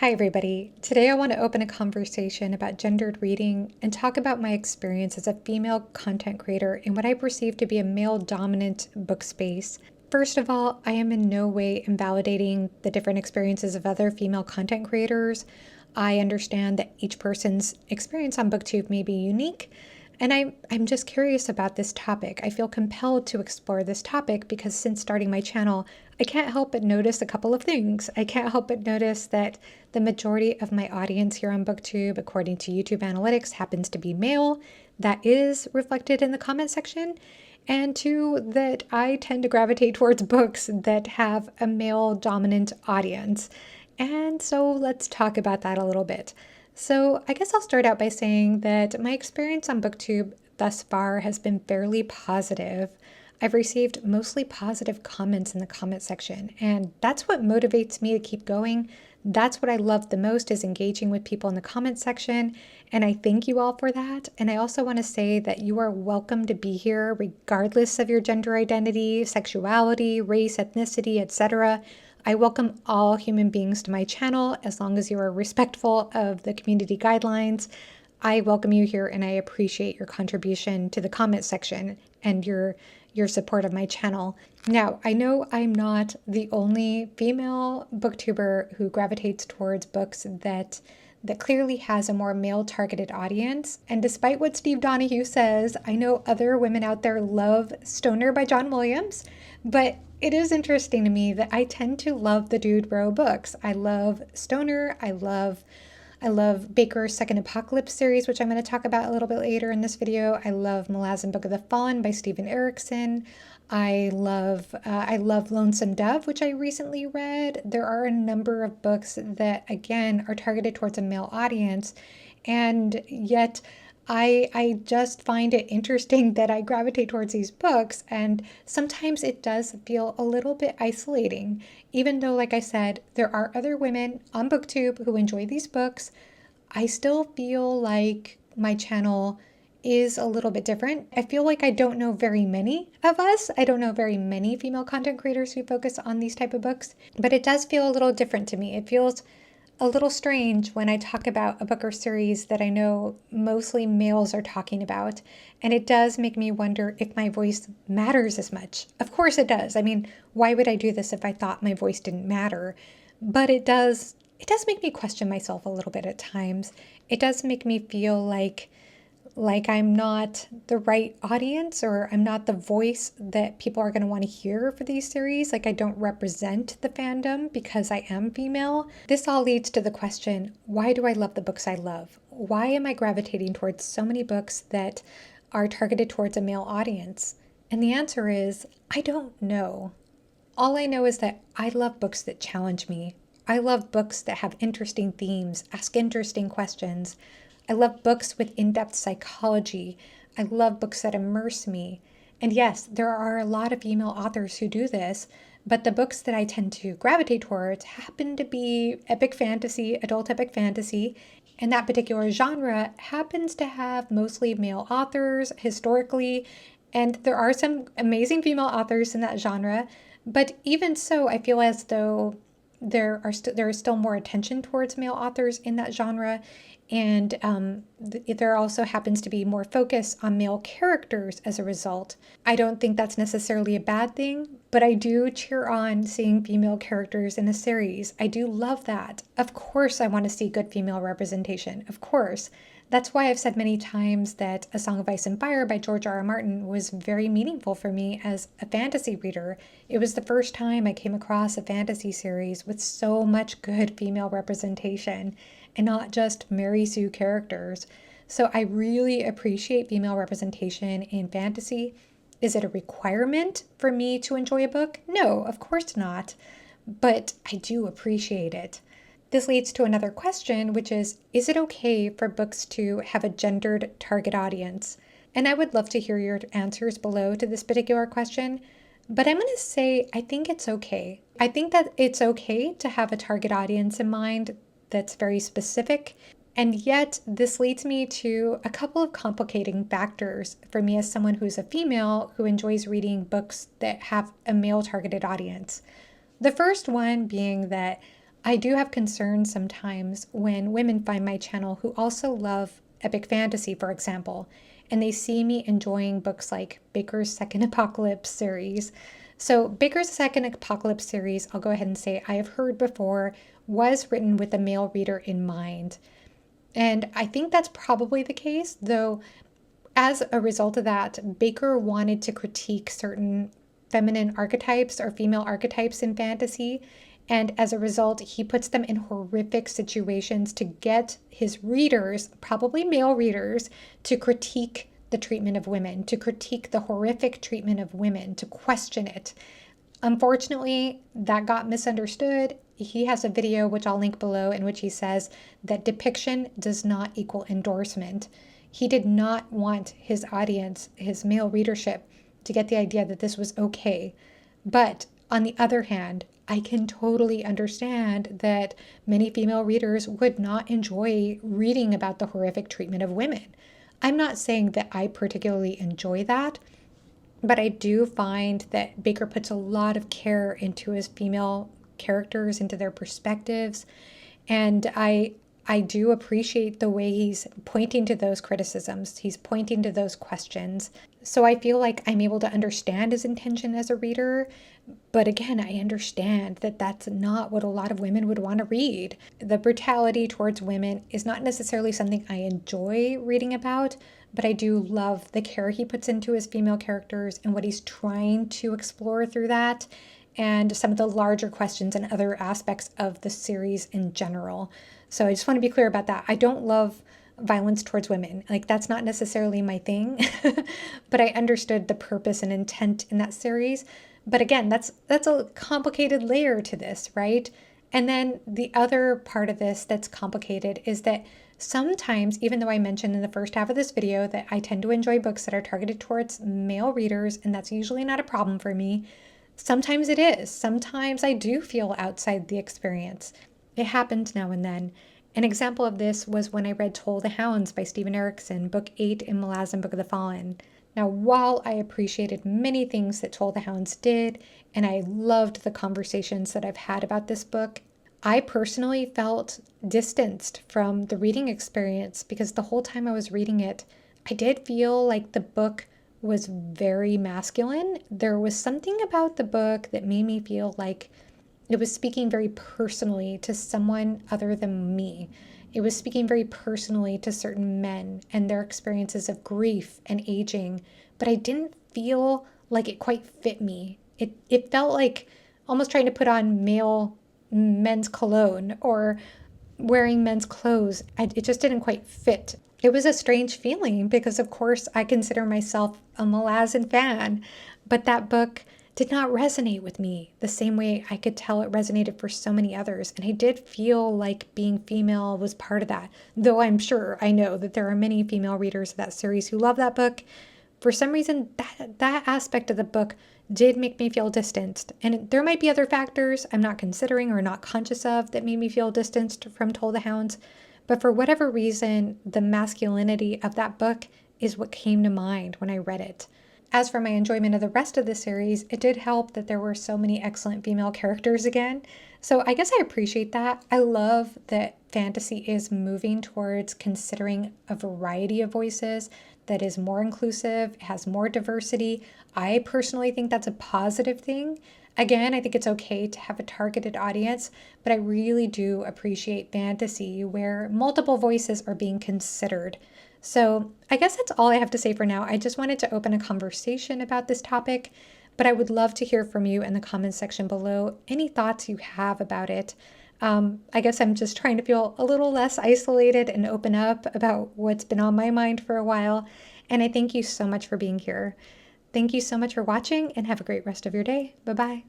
Hi, everybody. Today I want to open a conversation about gendered reading and talk about my experience as a female content creator in what I perceive to be a male dominant book space. First of all, I am in no way invalidating the different experiences of other female content creators. I understand that each person's experience on BookTube may be unique, and I'm just curious about this topic. I feel compelled to explore this topic because since starting my channel, I can't help but notice a couple of things. I can't help but notice that the majority of my audience here on BookTube, according to YouTube analytics, happens to be male. That is reflected in the comment section. And two, that I tend to gravitate towards books that have a male dominant audience. And so let's talk about that a little bit. So I guess I'll start out by saying that my experience on BookTube thus far has been fairly positive. I've received mostly positive comments in the comment section, and that's what motivates me to keep going. That's what I love the most, is engaging with people in the comment section, and I thank you all for that. And I also want to say that you are welcome to be here regardless of your gender identity, sexuality, race, ethnicity, etc. I welcome all human beings to my channel as long as you are respectful of the community guidelines. I welcome you here and I appreciate your contribution to the comment section and your support of my channel. Now, I know I'm not the only female booktuber who gravitates towards books that clearly has a more male-targeted audience. And despite what Steve Donahue says, I know other women out there love Stoner by John Williams, but it is interesting to me that I tend to love the Dude Bro books. I love Stoner. I love Bakker's Second Apocalypse series, which I'm going to talk about a little bit later in this video. I love Malazan Book of the Fallen by Stephen Erickson. I love Lonesome Dove, which I recently read. There are a number of books that, again, are targeted towards a male audience, and yet I just find it interesting that I gravitate towards these books, and sometimes it does feel a little bit isolating. Even though, like I said, there are other women on BookTube who enjoy these books, I still feel like my channel is a little bit different. I feel like I don't know very many of us. I don't know very many female content creators who focus on these type of books, but it does feel a little different to me. It feels a little strange when I talk about a book or series that I know mostly males are talking about, and it does make me wonder if my voice matters as much. Of course it does. I mean, why would I do this if I thought my voice didn't matter? But it does make me question myself a little bit at times. It does make me feel like I'm not the right audience, or I'm not the voice that people are going to want to hear for these series. Like I don't represent the fandom because I am female. This all leads to the question, why do I love the books I love? Why am I gravitating towards so many books that are targeted towards a male audience? And the answer is, I don't know. All I know is that I love books that challenge me. I love books that have interesting themes, ask interesting questions. I love books with in-depth psychology. I love books that immerse me. And yes, there are a lot of female authors who do this, but the books that I tend to gravitate towards happen to be epic fantasy, adult epic fantasy, and that particular genre happens to have mostly male authors historically, and there are some amazing female authors in that genre, but even so, I feel as though there is still more attention towards male authors in that genre, and there also happens to be more focus on male characters as a result. I don't think that's necessarily a bad thing, but I do cheer on seeing female characters in a series. I do love that. Of course I want to see good female representation, of course. That's why I've said many times that A Song of Ice and Fire by George R. R. Martin was very meaningful for me as a fantasy reader. It was the first time I came across a fantasy series with so much good female representation and not just Mary Sue characters. So I really appreciate female representation in fantasy. Is it a requirement for me to enjoy a book? No, of course not. But I do appreciate it. This leads to another question, which is it okay for books to have a gendered target audience? And I would love to hear your answers below to this particular question, but I'm going to say I think it's okay. I think that it's okay to have a target audience in mind that's very specific, and yet this leads me to a couple of complicating factors for me as someone who's a female who enjoys reading books that have a male targeted audience. The first one being that I do have concerns sometimes when women find my channel who also love epic fantasy, for example, and they see me enjoying books like Bakker's Second Apocalypse series. So, Bakker's Second Apocalypse series, I'll go ahead and say I have heard before, was written with a male reader in mind. And I think that's probably the case, though, as a result of that, Bakker wanted to critique certain feminine archetypes or female archetypes in fantasy. And as a result, he puts them in horrific situations to get his readers, probably male readers, to critique the treatment of women, to critique the horrific treatment of women, to question it. Unfortunately, that got misunderstood. He has a video, which I'll link below, in which he says that depiction does not equal endorsement. He did not want his audience, his male readership, to get the idea that this was okay. But on the other hand, I can totally understand that many female readers would not enjoy reading about the horrific treatment of women. I'm not saying that I particularly enjoy that, but I do find that Bakker puts a lot of care into his female characters, into their perspectives, and I do appreciate the way he's pointing to those criticisms. He's pointing to those questions. So I feel like I'm able to understand his intention as a reader. But again, I understand that that's not what a lot of women would want to read. The brutality towards women is not necessarily something I enjoy reading about, but I do love the care he puts into his female characters and what he's trying to explore through that, and some of the larger questions and other aspects of the series in general. So I just want to be clear about that. I don't love violence towards women. Like, that's not necessarily my thing, but I understood the purpose and intent in that series. But again, that's a complicated layer to this, right? And then the other part of this that's complicated is that sometimes, even though I mentioned in the first half of this video that I tend to enjoy books that are targeted towards male readers, and that's usually not a problem for me, sometimes it is. Sometimes I do feel outside the experience. It happens now and then. An example of this was when I read Toll the Hounds by Stephen Erickson, Book 8 in Malazan Book of the Fallen. Now, while I appreciated many things that Toll the Hounds did, and I loved the conversations that I've had about this book, I personally felt distanced from the reading experience because the whole time I was reading it, I did feel like the book was very masculine. There was something about the book that made me feel like it was speaking very personally to someone other than me. It was speaking very personally to certain men and their experiences of grief and aging, but I didn't feel like it quite fit me. It felt like almost trying to put on men's cologne or wearing men's clothes. It just didn't quite fit. It was a strange feeling because, of course, I consider myself a Malazan fan, but that book did not resonate with me the same way I could tell it resonated for so many others. And I did feel like being female was part of that, though I know that there are many female readers of that series who love that book. For some reason, that aspect of the book did make me feel distanced. And there might be other factors I'm not considering or not conscious of that made me feel distanced from Toll the Hounds. But for whatever reason, the masculinity of that book is what came to mind when I read it. As for my enjoyment of the rest of the series, it did help that there were so many excellent female characters again. So I guess I appreciate that. I love that fantasy is moving towards considering a variety of voices that is more inclusive, has more diversity. I personally think that's a positive thing. Again, I think it's okay to have a targeted audience, but I really do appreciate fantasy where multiple voices are being considered. So I guess that's all I have to say for now. I just wanted to open a conversation about this topic, but I would love to hear from you in the comments section below, any thoughts you have about it. I guess I'm just trying to feel a little less isolated and open up about what's been on my mind for a while. And I thank you so much for being here. Thank you so much for watching and have a great rest of your day. Bye-bye.